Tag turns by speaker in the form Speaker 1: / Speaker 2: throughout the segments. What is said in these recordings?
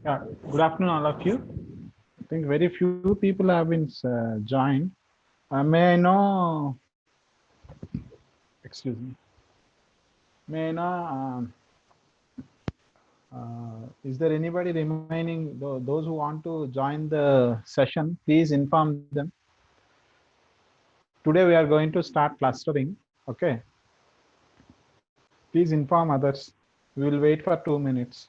Speaker 1: Yeah, good afternoon, all of you. I think very few people have been joined. May I know, excuse me, may I know, is there anybody remaining, those who want to join the session, please inform them. Today we are going to start clustering, okay? Please inform others. We will wait for 2 minutes.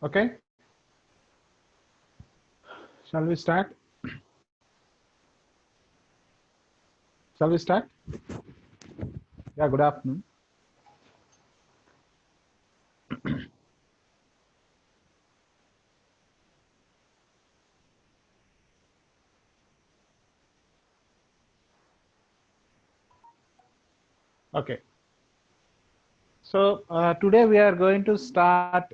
Speaker 1: Okay, shall we start? Shall we start? Yeah, good afternoon. Okay, so today we are going to start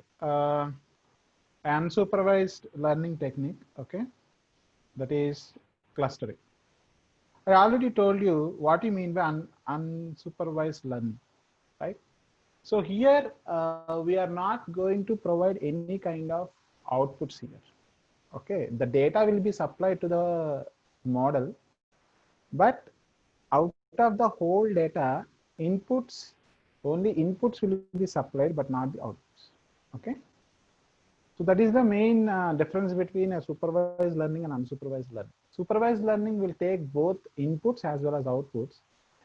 Speaker 1: unsupervised learning technique, okay, that is clustering. I already told you what you mean by unsupervised learning, right? So here we are not going to provide any kind of outputs here, okay? The data will be supplied to the model, but out of the whole data, inputs, only inputs will be supplied but not the outputs, okay? So that is the main difference between a supervised learning and unsupervised learning. Supervised learning will take both inputs as well as outputs,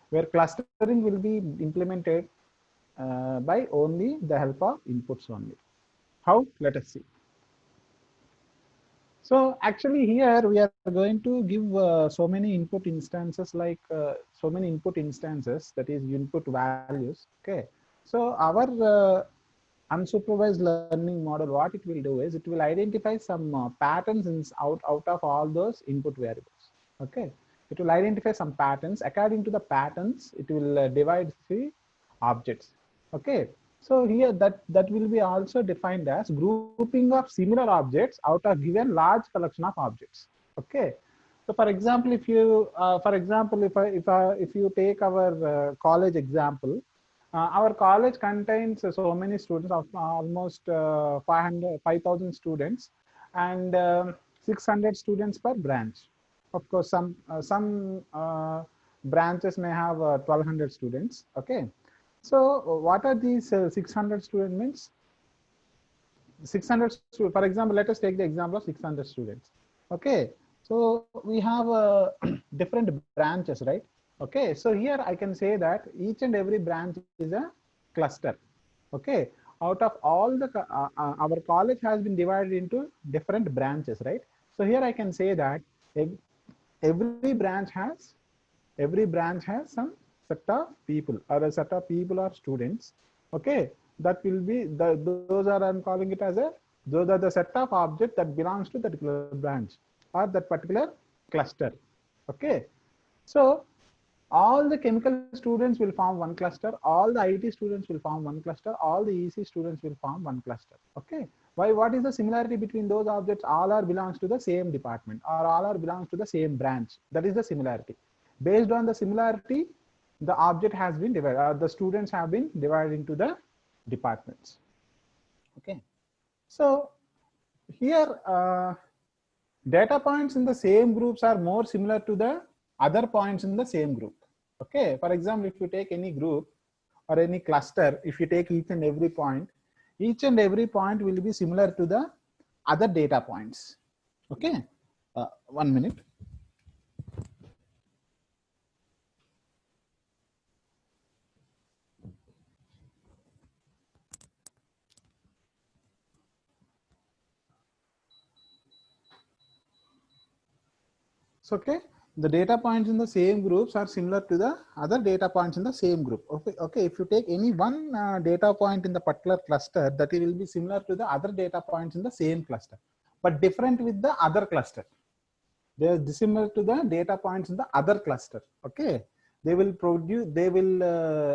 Speaker 1: where clustering will be implemented by only the help of inputs only. How? Let us see. So actually here we are going to give so many input instances, like so many input instances, that is input values, okay? So our unsupervised learning model, what it will do is it will identify some patterns out of all those input variables, okay? It will identify some patterns. According to the patterns, it will divide the objects, okay? So here that will be also defined as grouping of similar objects out of given large collection of objects, okay? So for example, if you if you take our college example, our college contains so many students, of almost 5,000 students, and 600 students per branch. Of course, some branches may have 1,200 students. Okay, so what are these 600 students means? 600, for example, let us take the example of 600 students. Okay, so we have different branches, right? Okay, so here I can say that each and every branch is a cluster. Okay, out of all the our college has been divided into different branches, right? So here I can say that every branch has some set of people, or a set of people or students, okay? That will be those are, I'm calling it as a, those are the set of objects that belongs to that particular branch or that particular cluster, okay? So all the chemical students will form one cluster, all the IT students will form one cluster, all the EC students will form one cluster, okay? Why? What is the similarity between those objects? All are belongs to the same department, or all are belongs to the same branch. That is the similarity. Based on the similarity, the object has been divided, the students have been divided into the departments, okay? So here Data points in the same groups are more similar to the other points in the same group. Okay, for example, if you take any group or any cluster, if you take each and every point will be similar to the other data points. Okay, 1 minute. So, okay, the data points in the same groups are similar to the other data points in the same group. Okay, if you take any one data point in the particular cluster, that will be similar to the other data points in the same cluster, but different with the other cluster. They are dissimilar to the data points in the other cluster. Okay, they will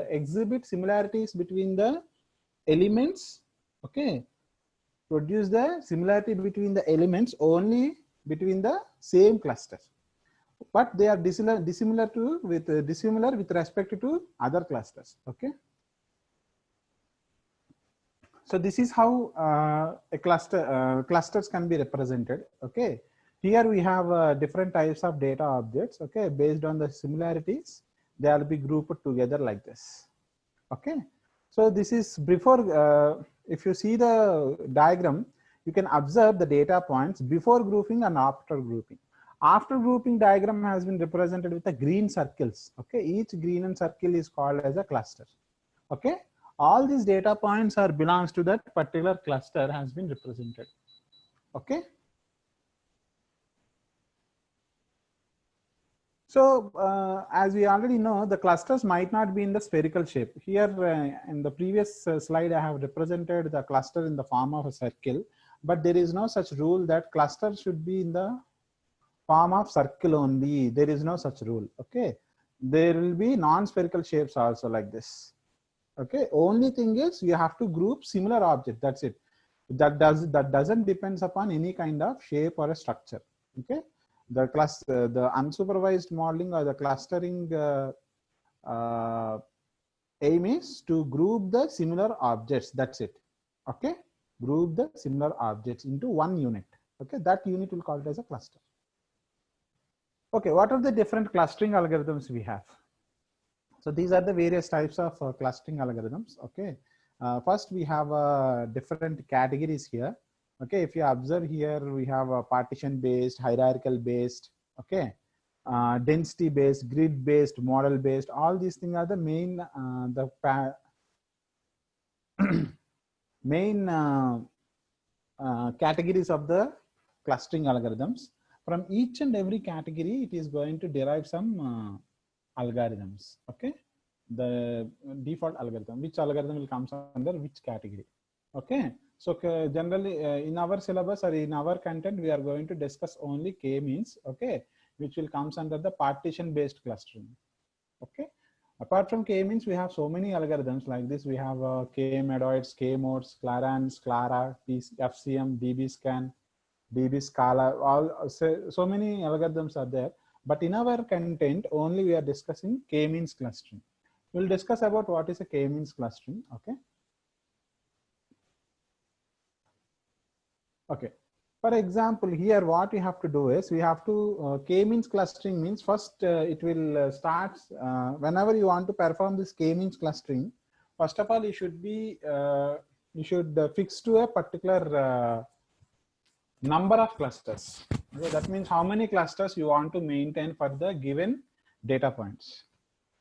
Speaker 1: exhibit similarities between the elements. Okay, produce the similarity between the elements only between the same cluster, but they are dissimilar with respect to other clusters. Okay, so this is how a clusters can be represented. Okay, here we have different types of data objects. Okay, based on the similarities, they will be grouped together like this. Okay, so this is before. If you see the diagram, you can observe the data points before grouping and after grouping. After grouping diagram has been represented with the green circles. Okay, each green circle is called as a cluster. Okay, all these data points are belongs to that particular cluster has been represented. Okay, so as we already know, the clusters might not be in the spherical shape. Here in the previous slide, I have represented the cluster in the form of a circle, but there is no such rule that cluster should be in the form of circle only. There is no such rule. Okay, there will be non-spherical shapes also like this. Okay, only thing is you have to group similar object. That's it. That doesn't depends upon any kind of shape or a structure. Okay, the the unsupervised modeling or the clustering aim is to group the similar objects. That's it. Okay, group the similar objects into one unit. Okay, that unit will call it as a cluster. Okay, what are the different clustering algorithms we have? So these are the various types of clustering algorithms. Okay, first we have different categories here. Okay, if you observe here, we have a partition based, hierarchical based, okay, density based, grid based, model based. All these things are the main categories of the clustering algorithms. From each and every category, it is going to derive some algorithms. Okay, the default algorithm, which algorithm will come under which category. Okay, so generally in our syllabus or in our content, we are going to discuss only k-means. Okay, which will comes under the partition based clustering. Okay, apart from k-means, we have so many algorithms like this. We have k-medoids, k-modes, Clarence, Clara, FCM, dbScan, dbScala, all so many algorithms are there. But in our content, only we are discussing k-means clustering. We'll discuss about what is a k-means clustering. Okay. Okay. For example, here what we have to do is we have to k-means clustering means first it will start whenever you want to perform this k-means clustering. First of all, you should be fix to a particular number of clusters. Okay, that means how many clusters you want to maintain for the given data points.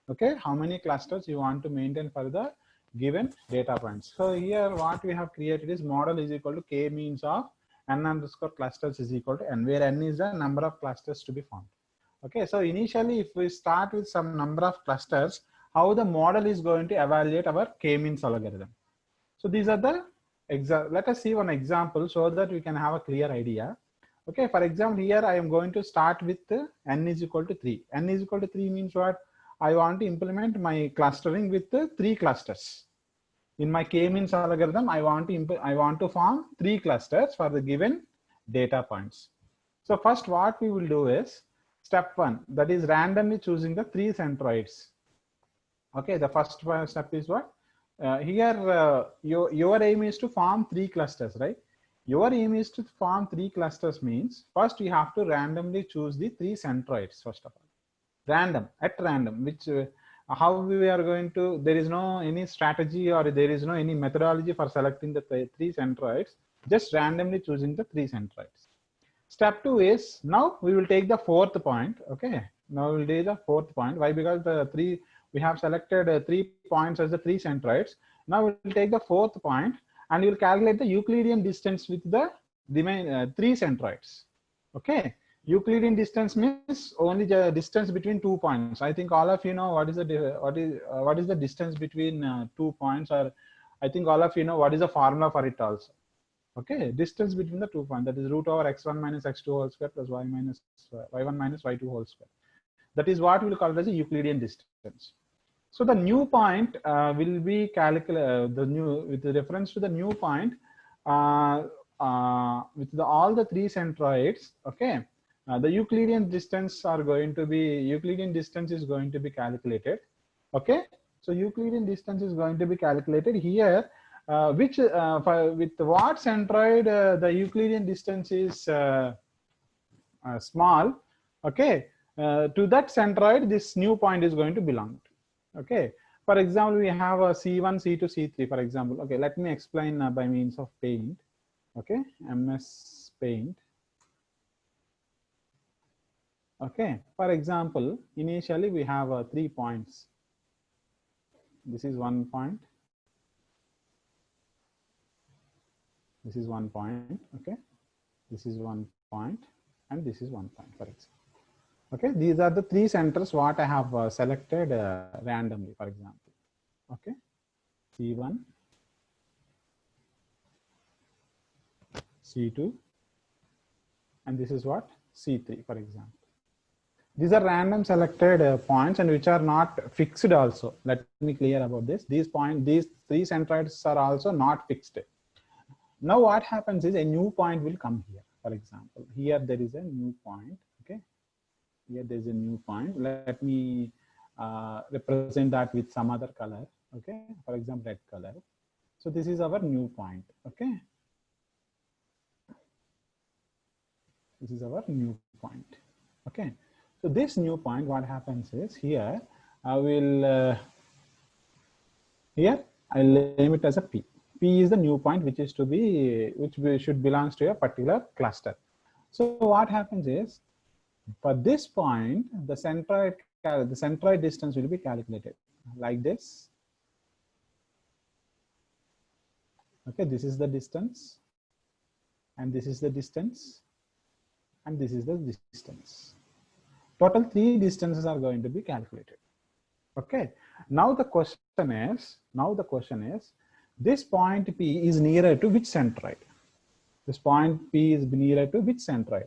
Speaker 1: Okay, how many clusters you want to maintain for the given data points. So here what we have created is model is equal to k-means of n underscore clusters is equal to n, where n is the number of clusters to be found. Okay, so initially if we start with some number of clusters, how the model is going to evaluate our k-means algorithm. So these are the let us see one example so that we can have a clear idea. Okay, for example, here I am going to start with n is equal to 3. N is equal to 3 means what? I want to implement my clustering with 3 clusters. In my k-means algorithm, I want to form 3 clusters for the given data points. So first what we will do is step 1, that is randomly choosing the 3 centroids. Okay, the first step is what? Here your aim is to form 3 clusters, right? Your aim is to form 3 clusters means first you have to randomly choose the 3 centroids first of all. Random, which how we are going to, there is no any strategy or there is no any methodology for selecting the 3 centroids, just randomly choosing the 3 centroids. Step 2 is now we will take the 4th point. Okay, now we will do the 4th point. Why? Because the 3 we have selected 3 points as the 3 centroids. Now we will take the 4th point and we will calculate the Euclidean distance with the remaining 3 centroids. Okay, Euclidean distance means only the distance between 2 points. I think all of you know what is the distance between 2 points, or I think all of you know what is the formula for it also. Okay, distance between the 2 points, that is root over x1 minus x2 whole square plus y1 minus y2 whole square. That is what we will call as a Euclidean distance. So the new point will be calculated with reference to the new point with all the 3 centroids. Okay, the Euclidean distance is going to be calculated. Okay, so Euclidean distance is going to be calculated here. With what centroid the Euclidean distance is small. Okay, to that centroid this new point is going to belong to. Okay, for example, we have a C1, C2, C3, for example. Okay, let me explain by means of paint. Okay, MS Paint. Okay, for example, initially we have 3 points. This is 1 point. This is 1 point. Okay, this is 1 point, and this is 1 point, for example. Okay, these are the 3 centers what I have selected randomly, for example. Okay, C1, C2, and this is what? C3, for example. These are random selected points and which are not fixed also. Let me clear about this. These 3 centroids are also not fixed. Now what happens is a new point will come here. For example, here there is a new point. Okay, here there is a new point. Let me represent that with some other color. Okay, for example, red color. So this is our new point. Okay, this is our new point. Okay, so this new point, what happens is here I will here I'll name it as a P. P is the new point which should belongs to a particular cluster. So what happens is for this point the centroid distance will be calculated like this. Okay, this is the distance, and this is the distance, and this is the distance. Total 3 distances are going to be calculated. Okay, now the question is this point P is nearer to which centroid? This point P is nearer to which centroid?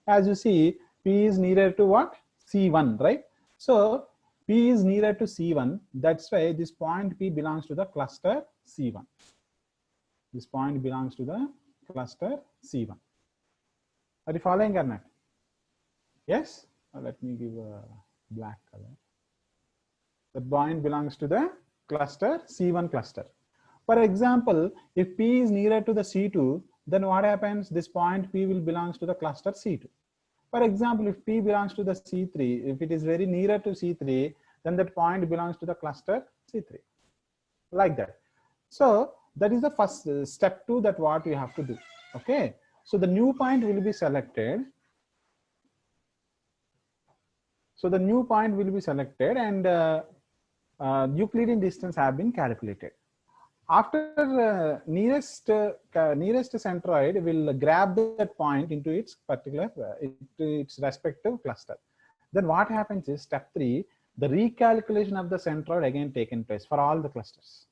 Speaker 1: As you see, P is nearer to what? C1, right? So P is nearer to C1. That's why this point P belongs to the cluster C1. This point belongs to the cluster C1. Are you following or not? Yes? Let me give a black color. The point belongs to the cluster C1 cluster. For example, if P is nearer to the C2, then what happens? This point P will belongs to the cluster C2. For example, if P belongs to the C3, if it is very nearer to C3, then that point belongs to the cluster C3. Like that. So that is the first step 2 that what you have to do. Okay. So the new point will be selected. So the new point will be selected and Euclidean distance have been calculated. After nearest centroid will grab that point into its particular into its respective cluster. Then what happens is step 3, the recalculation of the centroid again taken place for all the clusters.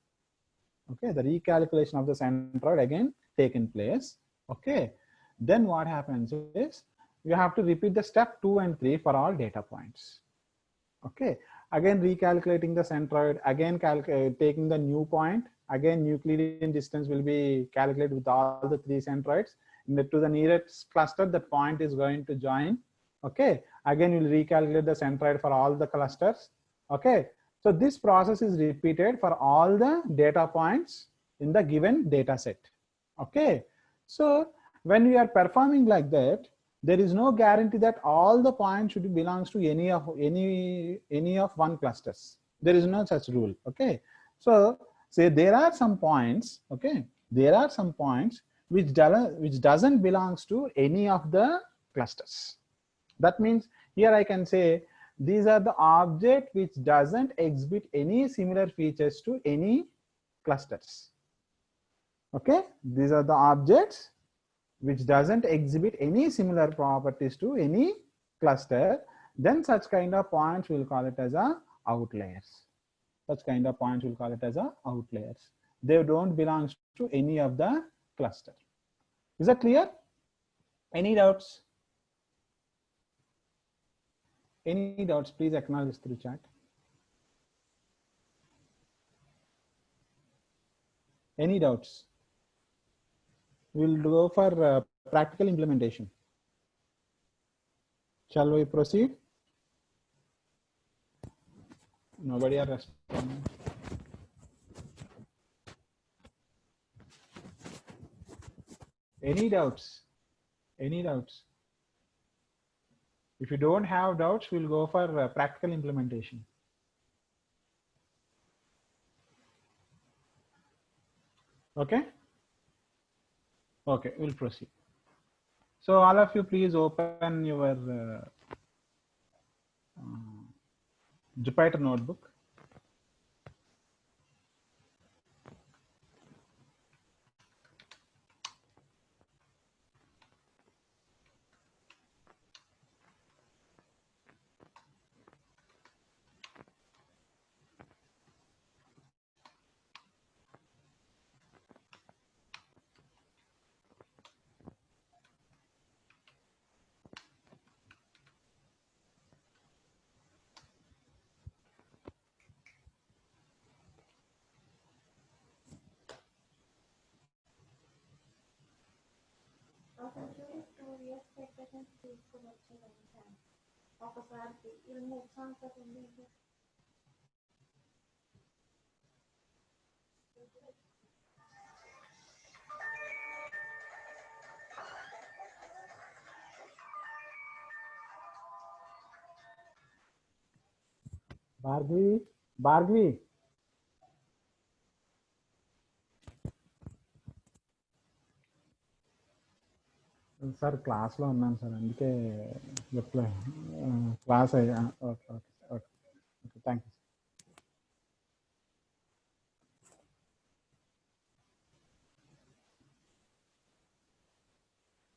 Speaker 1: Okay, the recalculation of the centroid again taken place. Okay, then what happens is you have to repeat the step 2 and 3 for all data points. Okay, again recalculating the centroid, again taking the new point, again Euclidean distance will be calculated with all the 3 centroids. To the nearest cluster, that point is going to join. Okay, again you'll recalculate the centroid for all the clusters. Okay, so this process is repeated for all the data points in the given data set. Okay, So when we are performing like that, there is no guarantee that all the points should belongs to any of one clusters. There is no such rule. Okay. So say there are some points. Okay. There are some points which doesn't belongs to any of the clusters. That means here I can say these are the object which doesn't exhibit any similar features to any clusters. Okay, these are the objects which doesn't exhibit any similar properties to any cluster. Then such kind of points we'll call it as a outliers. Such kind of points we'll call it as a outliers. They don't belong to any of the cluster. Is that clear? Any doubts? Any doubts? Please acknowledge through chat. Any doubts? We'll go for practical implementation. Shall we proceed? Nobody are responding. Any doubts? Any doubts? If you don't have doubts, we'll go for practical implementation. Okay? Okay, we'll proceed. So all of you, please open your Jupyter notebook. Bhargavi. Sir క్లాస్లో ఉన్నాను sir, అందుకే reply class అయ్యా. Okay okay okay okay, thank you.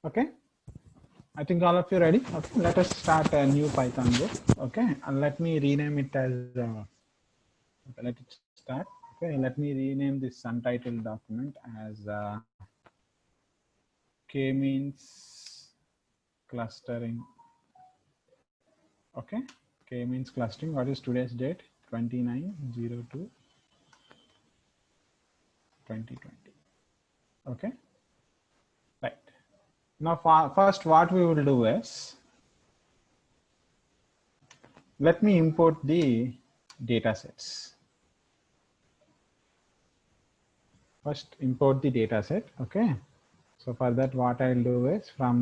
Speaker 1: Okay, I think all of you ready. Okay, let us start a new Python book. Okay, and let me rename it as okay, let it start. Okay, let me rename this untitled document as k-means clustering. Okay, k-means clustering. What is today's date? 29/02/2020. Okay, right. Now first what we will do is, let me import the data sets. First import the data set. Okay, so for that what I'll do is from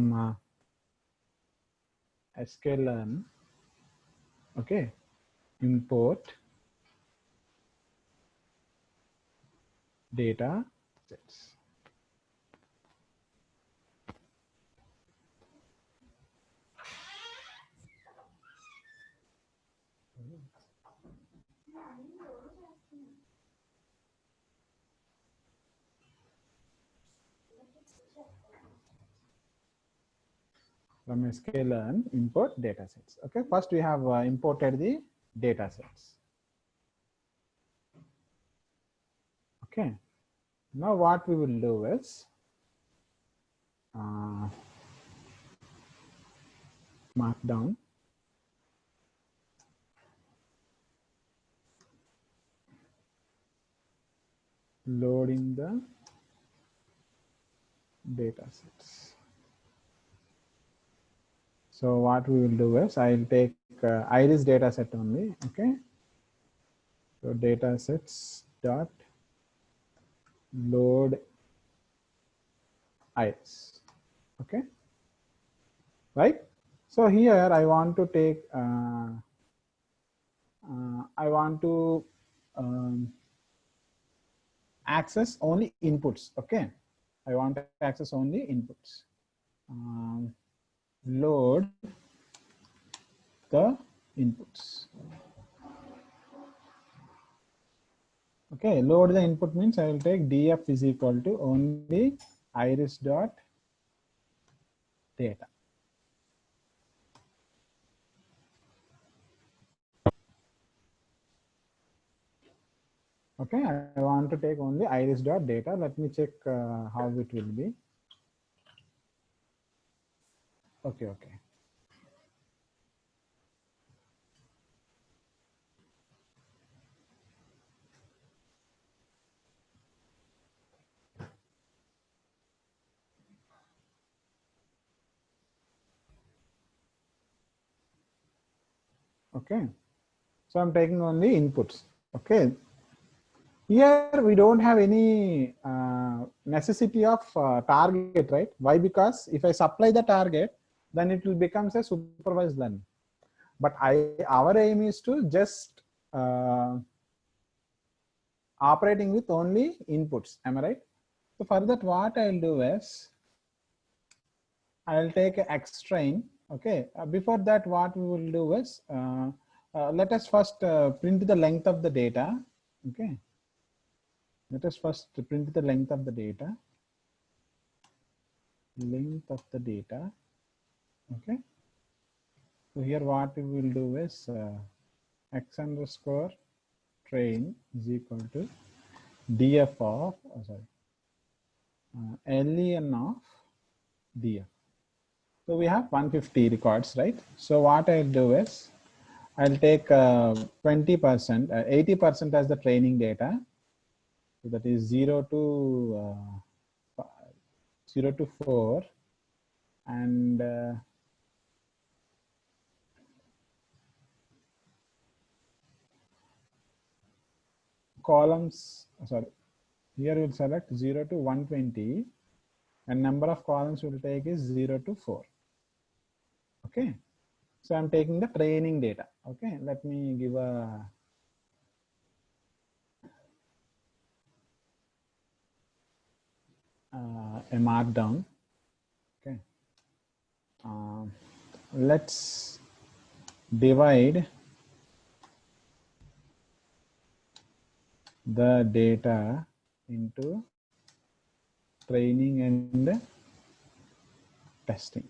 Speaker 1: sklearn, okay, import data sets. From sklearn, import data sets. Okay, first we have imported the data sets. Okay, now what we will do is markdown, loading the data sets. So what we will do is, I'll take iris data set only. Okay, so data sets dot load iris. Okay, right? So here I want to take I want to access only inputs. Okay, I want to access only inputs. Load the inputs. Okay, load the input means I will take df is equal to only iris dot data. Okay, I want to take only iris dot data. Let me check how it will be. Okay, okay. Okay, so I'm taking only inputs. Okay, here we don't have any necessity of target, right? Why? Because if I supply the target, then it will becomes a supervised learning. But our aim is to just operating with only inputs. Am I right? So for that, what I'll do is I'll take a xtrain. Okay. Before that, what we will do is let us first print the length of the data. Okay. Let us first print the length of the data. Length of the data. Okay. So here what we will do is x underscore train is equal to df of len of df. So we have 150 records, right? So what I'll do is I'll take 20%, 80% as the training data. So that is 0 to 4, and columns. Sorry, here we'll select 0 to 120, and number of columns we'll take is 0 to 4. Okay, so I'm taking the training data. Okay, let me give a markdown. Okay, let's divide the data into training and testing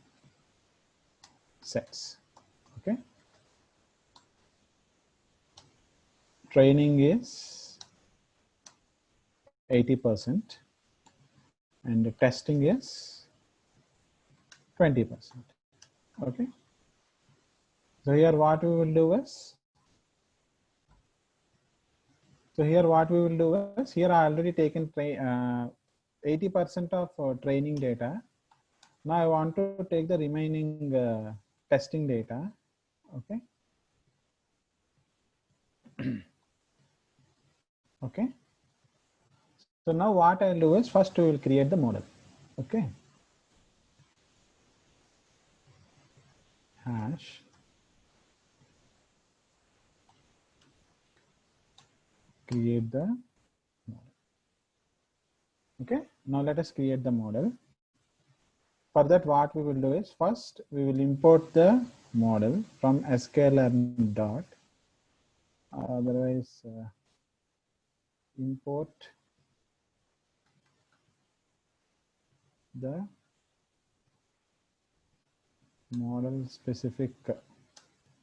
Speaker 1: sets. Okay, training is 80% and the testing is 20%. Okay, so here what we will do is here I already taken 80% of training data. Now I want to take the remaining testing data. Okay. Okay. So now what I'll do is first we will create the model. Okay. Hash create the model. Okay. Now let us create the model. For that, what we will do is first we will import the model from sklearn dot. Otherwise, import the model specific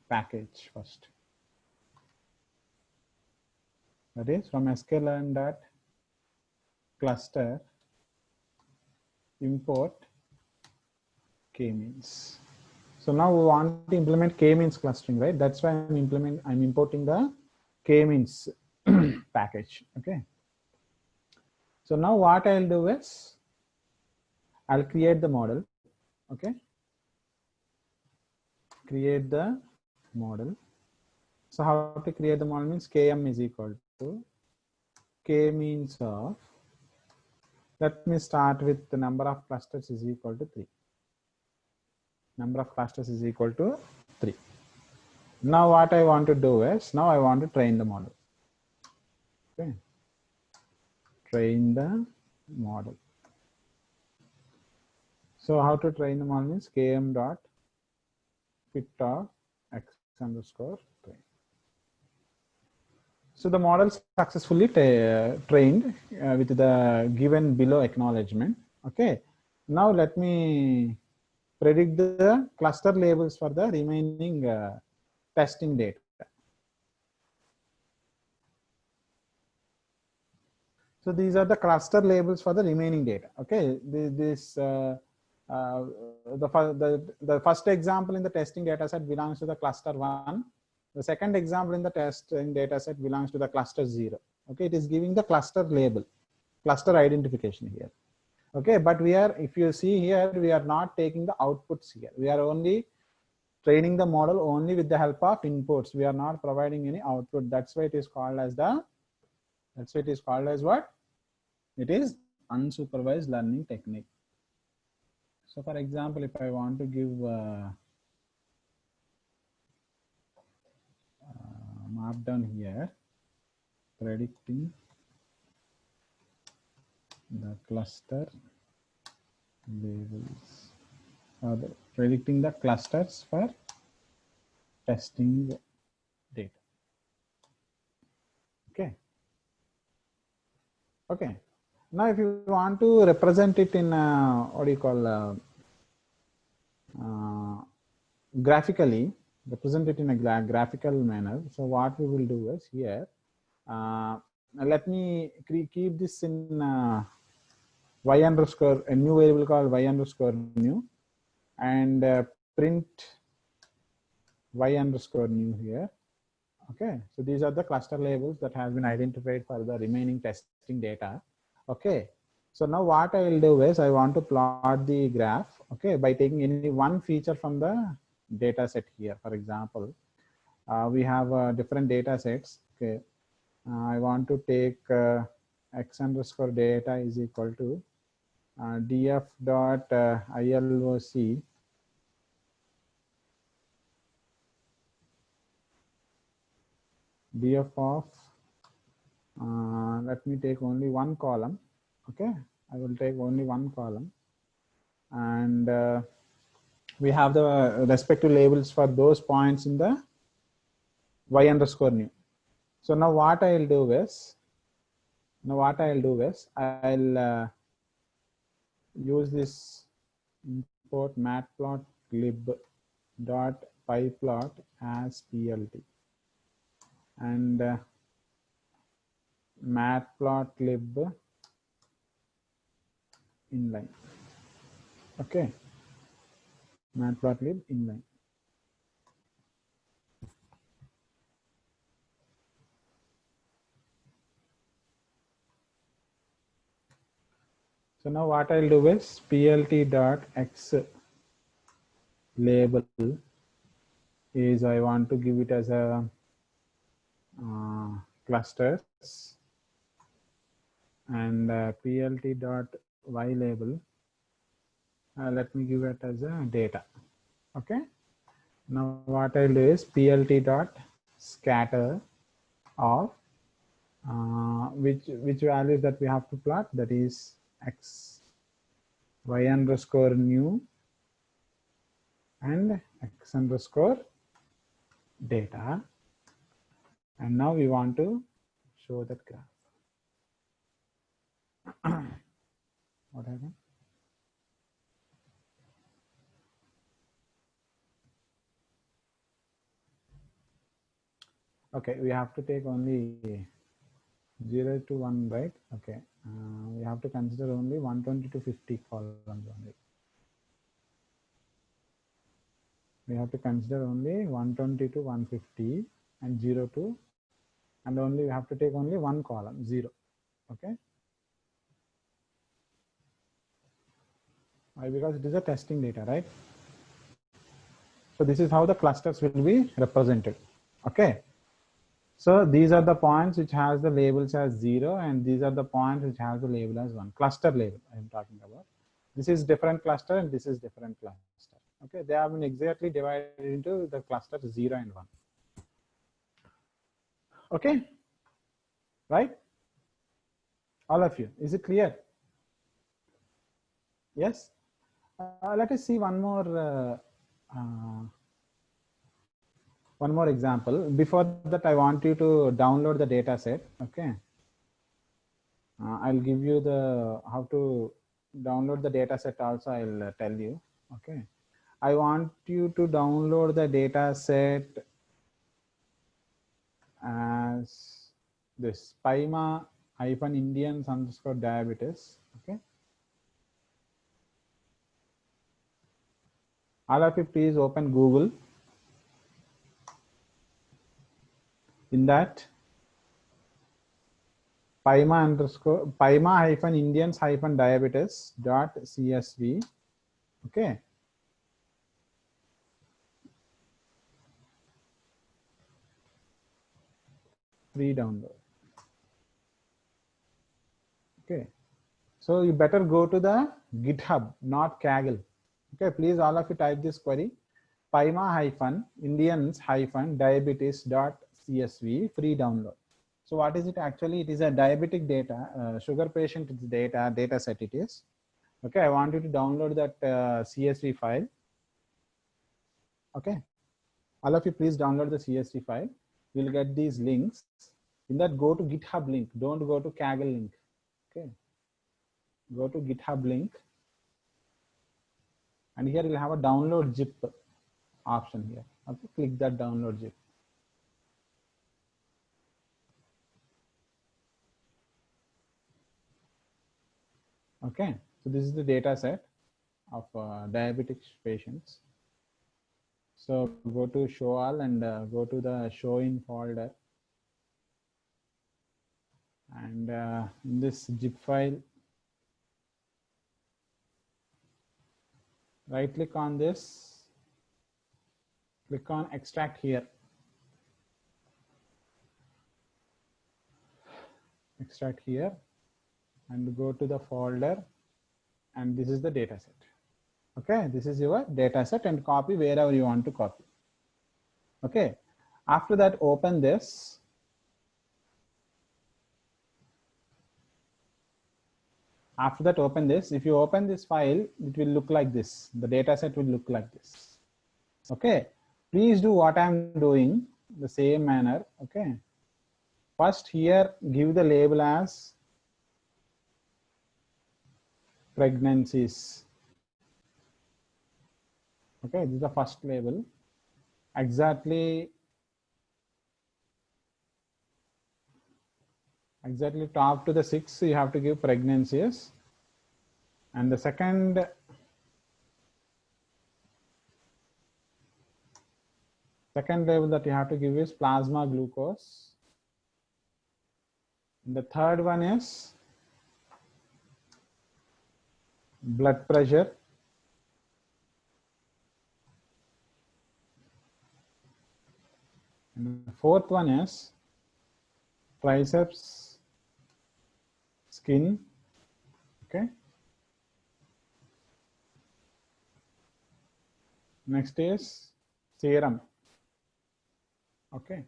Speaker 1: package first. That is from sklearn dot cluster import k-means. So now we want to implement k-means clustering, right? That's why I'm importing the k-means package. Okay. So now what I'll do is I'll create the model. Okay. Create the model. So how to create the model means km is equal to k-means of Let me start with the number of clusters is equal to 3. Number of clusters is equal to 3. Now what I want to do is, now I want to train the model. Okay. Train the model. So how to train the model means km dot fit of x underscore train. So the model successfully trained with the given below acknowledgement. Okay. Now let me predict the cluster labels for the remaining testing data. So these are the cluster labels for the remaining data. Okay, the first example in the testing data set belongs to the cluster 1. The second example in the testing data set belongs to the cluster 0. Okay, it is giving the cluster label, cluster identification here. Okay, but we are, if you see here, we are not taking the outputs here. We are only training the model only with the help of inputs. We are not providing any output. That's why it is called as the, that's why it is called as what? It is unsupervised learning technique. So for example, if I want to give markdown here, predicting the cluster labels, or predicting the clusters for testing data. Okay. Okay. Now, if you want to represent it in what do you call graphically, represent it in a graphical manner. So what we will do is here, let me keep this in y underscore, a new variable called y underscore new, and print y underscore new here. Okay, so these are the cluster labels that have been identified for the remaining testing data. Okay, so now what I will do is I want to plot the graph, okay, by taking any one feature from the data set here. For example, we have different data sets. Okay, I want to take x underscore data is equal to df dot ILOC df of let me take only one column. Okay, I will take only one column, and we have the respective labels for those points in the y underscore new. So now what I'll do is, I'll use this import matplotlib dot pyplot as plt, and matplotlib inline. Okay, matplotlib inline. So now what I'll do is plt dot x label is I want to give it as a clusters, and plt dot y label, let me give it as a data. Okay, now what I'll do is plt dot scatter of which values that we have to plot, that is x y underscore new and x underscore data, and now we want to show that graph. What happened? Okay, we have to take only 0 to 1, right? Okay, we have to consider only 120 to 50 columns only. We have to consider only 120 to 150 and 0 to, and only we have to take only one column, 0. Okay. Why? Because it is a testing data, right? So this is how the clusters will be represented. Okay. So these are the points which has the labels as 0, and these are the points which has the label as 1. Cluster label I am talking about. This is different cluster and this is different cluster. Okay, they have been exactly divided into the cluster 0 and 1. Okay, right? All of you, is it clear? Yes. Let us see one more example. Before that, I want you to download the data set. Okay. I'll give you the how to download the data set also. I'll tell you. Okay. I want you to download the data set as this Paima-Indians_diabetes. Okay. All of you, please open Google. In that, Paima-Indians-diabetes.csv. Okay. Free download. Okay. So you better go to the GitHub, not Kaggle. Okay. Please, all of you type this query: Paima-Indians-diabetes.csv free download. So what is it actually? It is a diabetic data, sugar patient data set it is. Okay, I want you to download that CSV file. Okay, all of you please download the CSV file. You'll get these links. In that, go to GitHub link. Don't go to Kaggle link. Okay, go to GitHub link. And here you'll have a download zip option here. Okay, click that download zip. Okay, so this is the data set of diabetic patients. So go to show all and go to the show in folder. And in this zip file, right click on this, click on extract here. Extract here and go to the folder, and this is the data set. Okay, this is your data set, and copy wherever you want to copy. Okay, after that, open this. After that, open this. If you open this file, it will look like this. The data set will look like this. Okay, please do what I'm doing the same manner. Okay, first here, give the label as pregnancies. Okay, this is the first label. Exactly top to the 6, you have to give pregnancies. And the second label that you have to give is plasma glucose. And the third one is blood pressure. And the fourth one is triceps skin. Okay. Next is serum. Okay.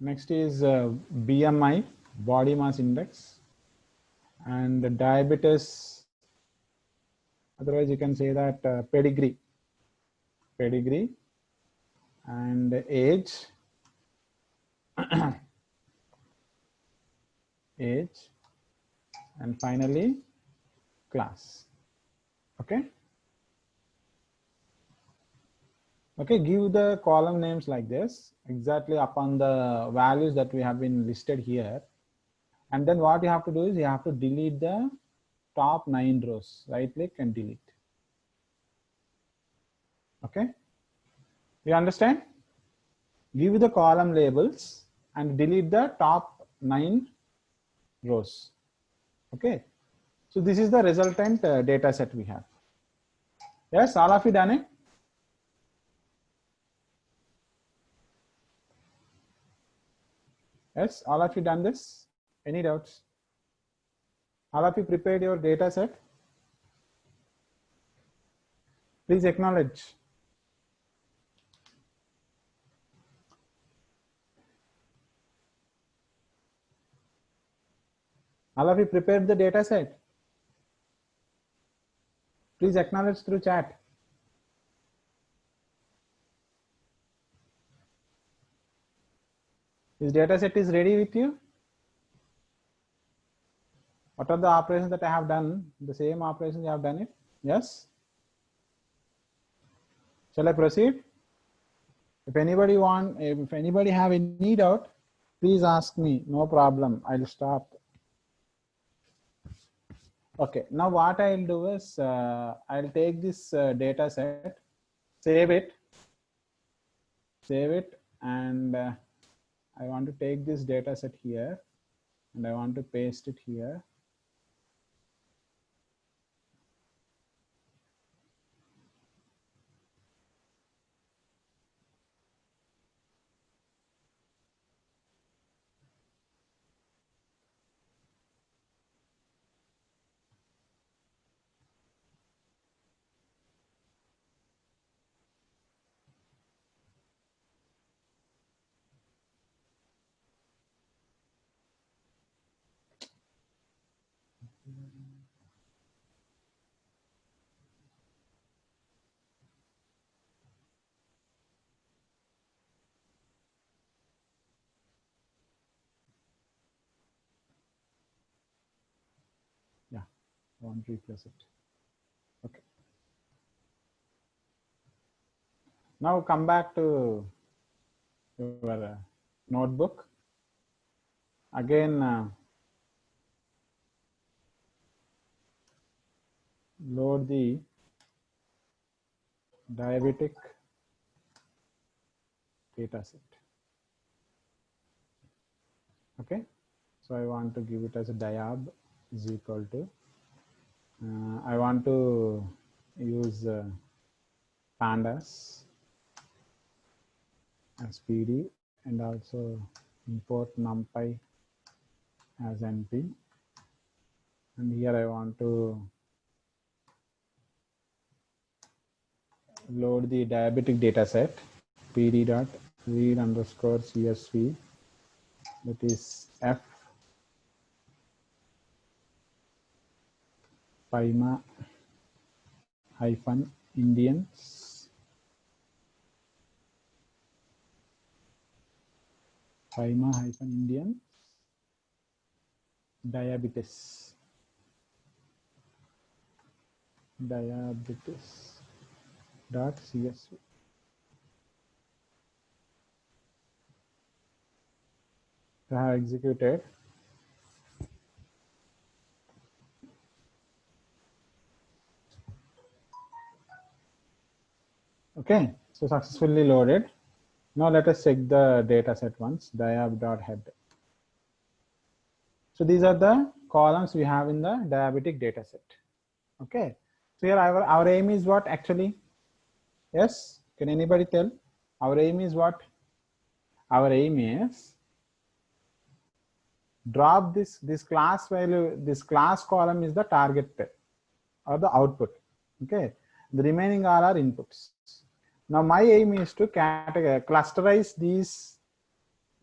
Speaker 1: Next is BMI, body mass index, and diabetes. Otherwise, you can say that pedigree, and age, age, and finally class. Okay. Okay, give the column names like this, exactly upon the values that we have been listed here. And then what you have to do is you have to delete the top 9 rows. Right click and delete. Okay, you understand? Give the column labels and delete the top 9 rows. Okay, so this is the resultant data set we have. Yes, all of you done it? Yes, all of you done this? Any doubts? All of you prepared your data set? Please acknowledge. All of you prepared the data set? Please acknowledge through chat. This data set is ready with you? What are the operations that I have done? The same operations you have done it? Yes? Shall I proceed? If anybody have any doubt, please ask me. No problem. I'll stop. Okay. Now what I'll do is I'll take this data set, save it, and I want to take this data set here, and I want to paste it here. Yeah, I want to replace it. Okay. Now come back to your notebook. Again, load the diabetic data set. Okay, so I want to give it as a diab is equal to, I want to use pandas as PD and also import numpy as np, and here I want to load the diabetic data set pd dot read underscore csv, that is f Paima hyphen Indians, Paima hyphen Indian diabetes dot csv. I have executed. Okay, so successfully loaded. Now let us check the data set once, diab.head. So these are the columns we have in the diabetic data set. Okay, so here our aim is what actually? Yes, can anybody tell? Our aim is what? Our aim is drop this class value, this class column is the target or the output. Okay, the remaining are our inputs. Now my aim is to clusterize these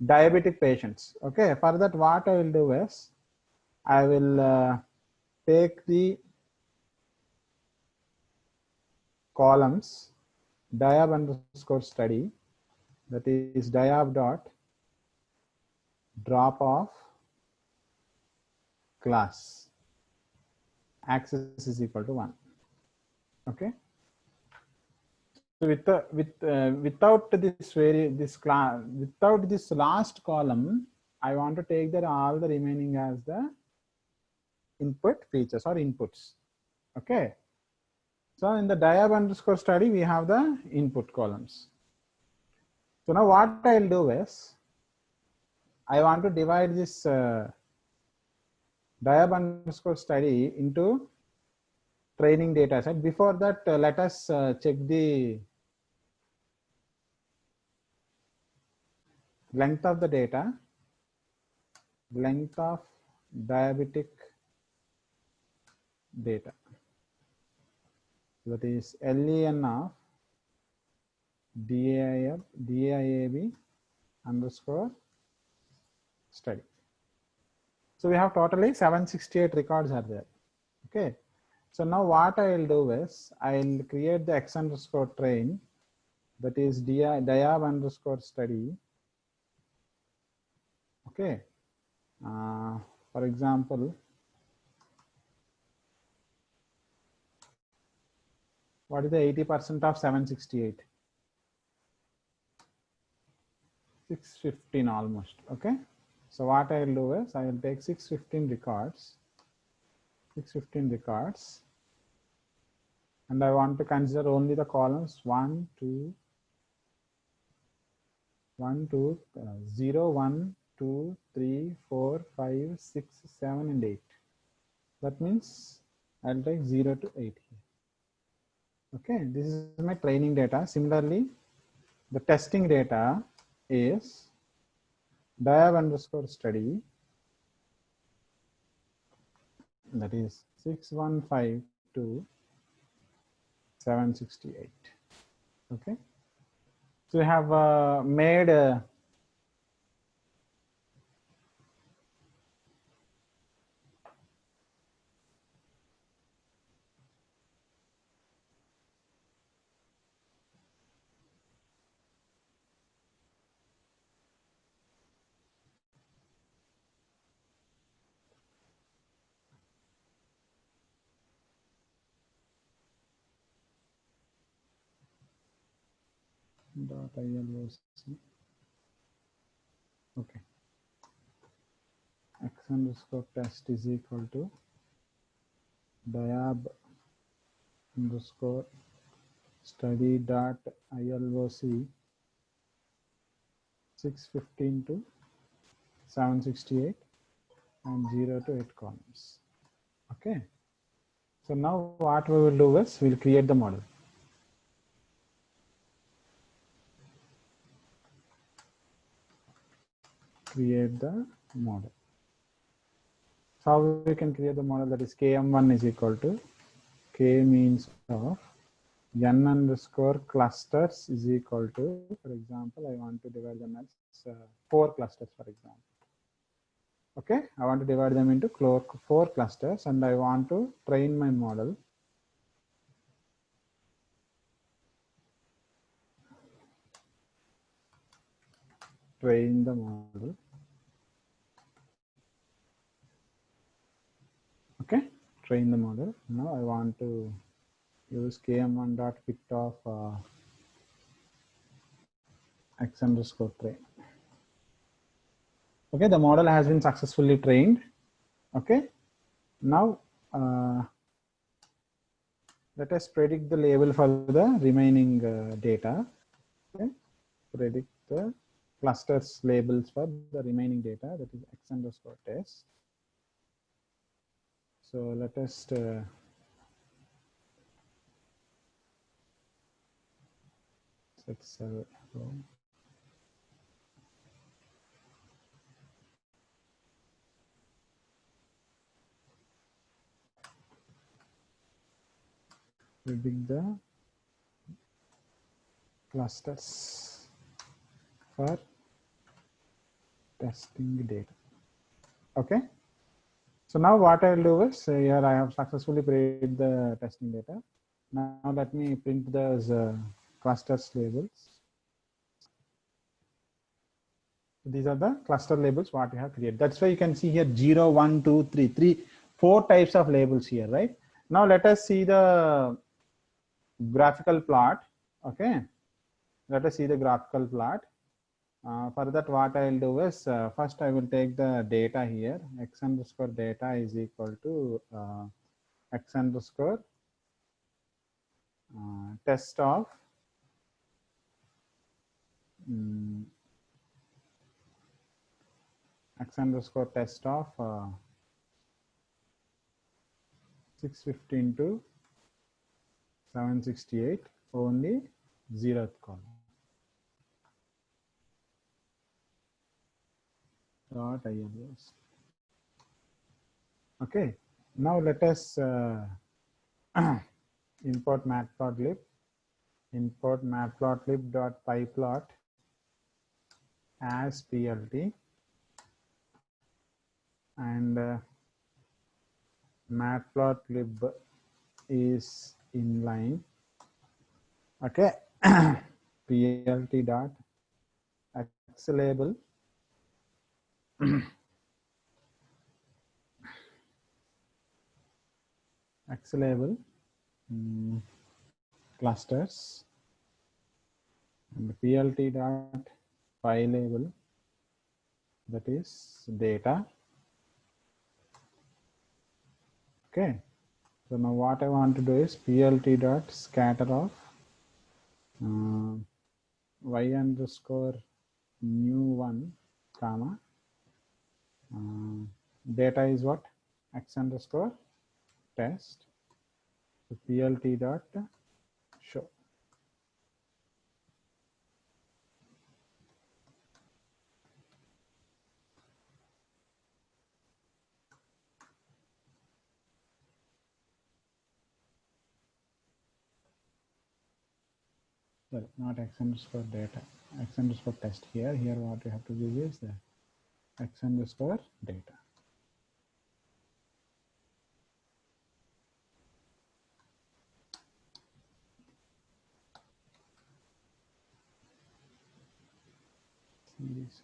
Speaker 1: diabetic patients. Okay, for that what I will do is I will take the columns diab underscore study, that is diab dot drop off class access is equal to 1. Okay, so without this last column, I want to take that all the remaining as the input features or inputs. Okay, so in the diab underscore study we have the input columns. So now what I'll do is I want to divide this diab underscore study into training data set. Before that, let us check the length of the data. length of diabetic data, that is len of DIAB underscore study. So we have totally 768 records are there. Okay. So now what I will do is I will create the X underscore train, that is diab underscore study. Okay. For example, what is the 80% of 768? 615 almost. Okay. So what I will do is I will take 615 records, and I want to consider only the columns 1, 2, 0, 1, 2, 3, 4, 5, 6, 7, and 8. That means I'll take 0 to 8 here. Okay, this is my training data. Similarly, the testing data is diab underscore study, that is 615 to 768. Okay, so we have made .ilc. Okay, X underscore test is equal to diab underscore study dot ILOC 615 to 768 and 0 to 8 columns. Okay. So now what we will do is we will create the model. Create the model. So how we can create the model, that is KM1 is equal to K means of N underscore clusters is equal to, for example, I want to divide them as 4 clusters, for example. Okay, I want to divide them into 4 clusters and I want to train my model. Train the model. Okay, train the model. Now I want to use km1.fit of X underscore train. Okay, the model has been successfully trained. Okay, now let us predict the label for the remaining data. Okay, predict the clusters labels for the remaining data, that is X underscore test. So let us set cell. Predict the clusters for testing data. Okay. So now what I will do is here I have successfully predicted the testing data. Now let me print those clusters labels. These are the cluster labels what we have created. That's why you can see here 0, 1, 2, 3, 4 types of labels here, right? Now let us see the graphical plot. Okay, let us see the graphical plot. For that, what I will do is first I will take the data here. X underscore data is equal to X underscore test of X underscore test of 615 to 768, only 0th column. Dot ILOC. Okay, now let us import matplotlib. Import matplotlib.pyplot as plt, and matplotlib is inline. Okay, plt dot axelable axelable clusters, and plt dot fileable, that is data. Okay, so now what I want to do is plt dot scatter of y underscore new one comma data is what, x underscore test. So plt dot show. Sorry, not x underscore data, x underscore test. Here what you have to do is the x underscore data.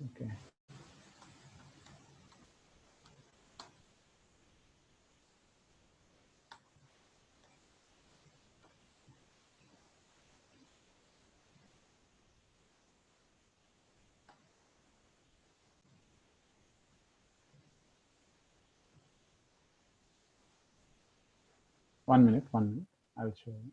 Speaker 1: Okay. One minute. I'll show you.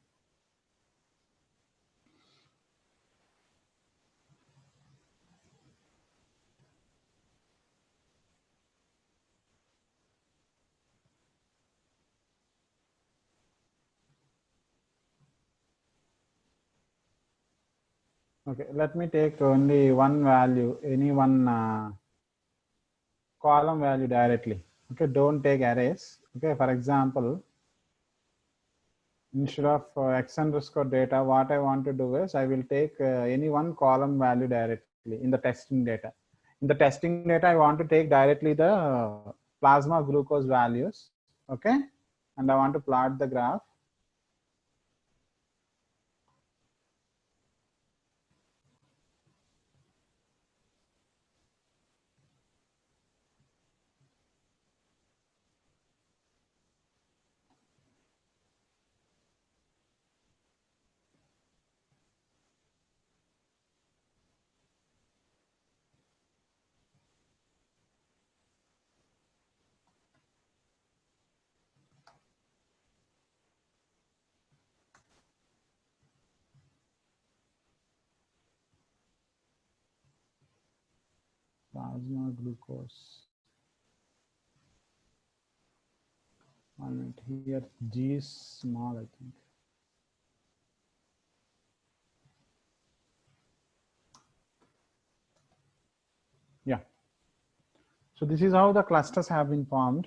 Speaker 1: Okay, let me take only one value, any one column value directly. Okay, don't take arrays. Okay, for example, instead of x underscore data, what I want to do is I will take any one column value directly in the testing data. In the testing data, I want to take directly the plasma glucose values. Okay, and I want to plot the graph. Plasma glucose. And here G is small, I think. Yeah. So this is how the clusters have been formed.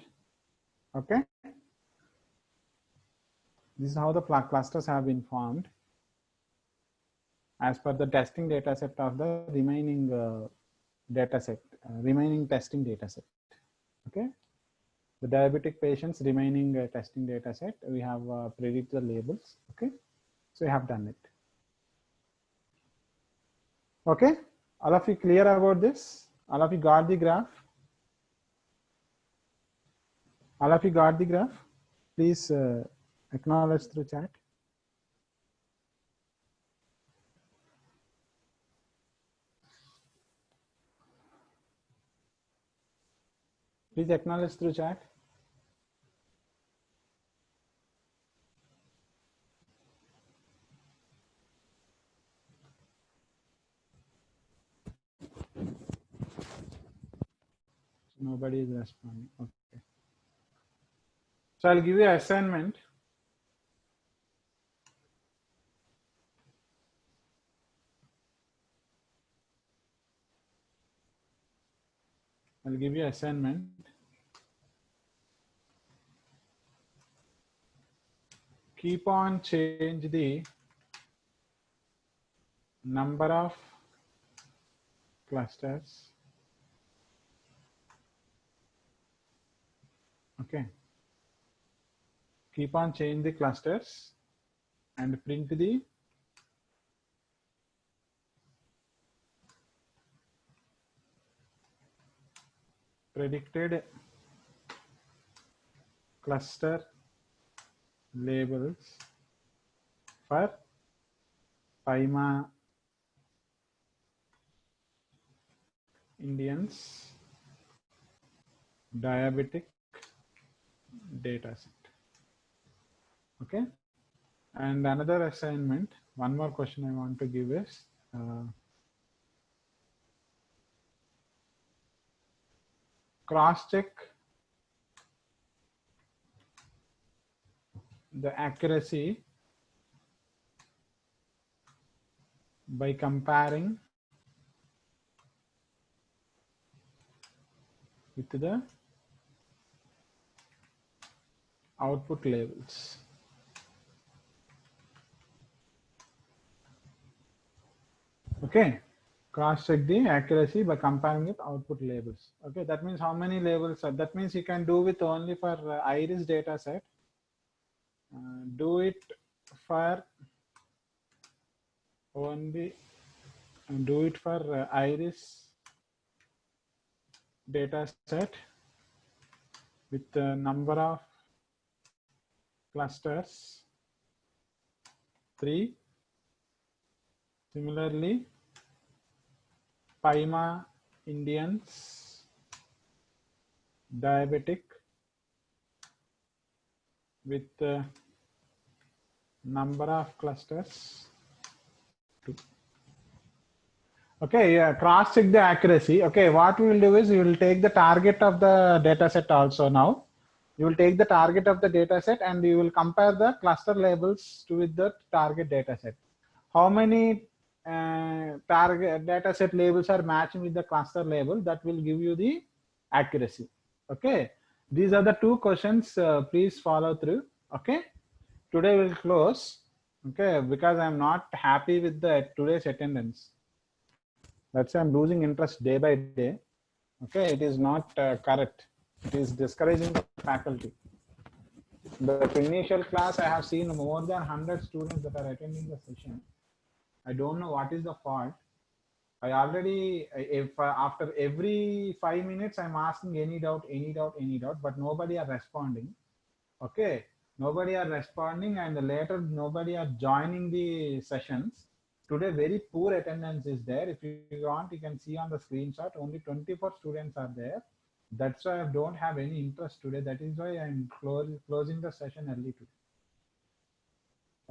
Speaker 1: Okay. This is how the clusters have been formed as per the testing data set of the remaining data set, remaining testing data set. Okay. The diabetic patients remaining testing data set, we have predicted the labels. Okay. So we have done it. Okay. All of you clear about this? All of you got the graph? All of you got the graph? Please acknowledge through chat. Please acknowledge through chat. Nobody is responding. Okay. So I'll give you an assignment. I'll give you assignment. keep on change the number of clusters. Okay. Keep on change the clusters and print the predicted cluster labels for PIMA Indians diabetic data set. Okay. And another assignment, one more question I want to give is cross check the accuracy by comparing with the output labels. Okay, cross check the accuracy by comparing with output labels. Okay, that means how many labels are, that means you can do it only for iris data set. Do it for only, do it for iris data set with the number of clusters 3. Similarly, PIMA Indians diabetic with the number of clusters 2. Okay, yeah, cross check the accuracy. Okay, what we will do is we will take the target of the data set also now. You will take the target of the data set and you will compare the cluster labels to with the target data set. How many target data set labels are matching with the cluster label, that will give you the accuracy. Okay, these are the 2 questions. Please follow through. Okay, today we'll close. Okay, because I'm not happy with the today's attendance. That's why I'm losing interest day by day. Okay, it is not correct. It is discouraging the faculty. The initial class, I have seen more than 100 students that are attending the session. I don't know what is the fault. I already, if after every 5 minutes, I'm asking any doubt, but nobody are responding. Okay, nobody are responding, and later nobody are joining the sessions. Today, very poor attendance is there. If you want, you can see on the screenshot, only 24 students are there. That's why I don't have any interest today. That is why I'm closing the session early today.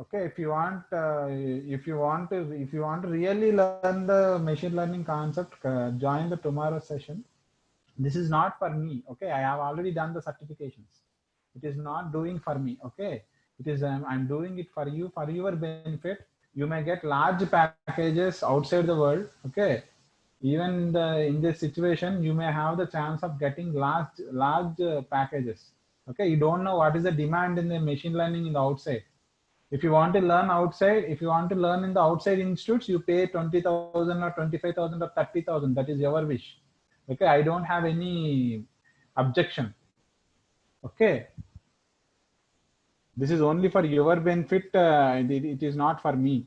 Speaker 1: Okay, if you want to really learn the machine learning concept, join the tomorrow session. This is not for me. Okay, I have already done the certifications. It is not doing for me. Okay, it is I'm doing it for you, for your benefit. You may get large packages outside the world. Okay, even in this situation, you may have the chance of getting large packages. Okay, you don't know what is the demand in the machine learning in the outside. If you want to learn outside, if you want to learn in the outside institutes, you pay 20,000 or 25,000 or 30,000. That is your wish. Okay, I don't have any objection. Okay, this is only for your benefit. It is not for me.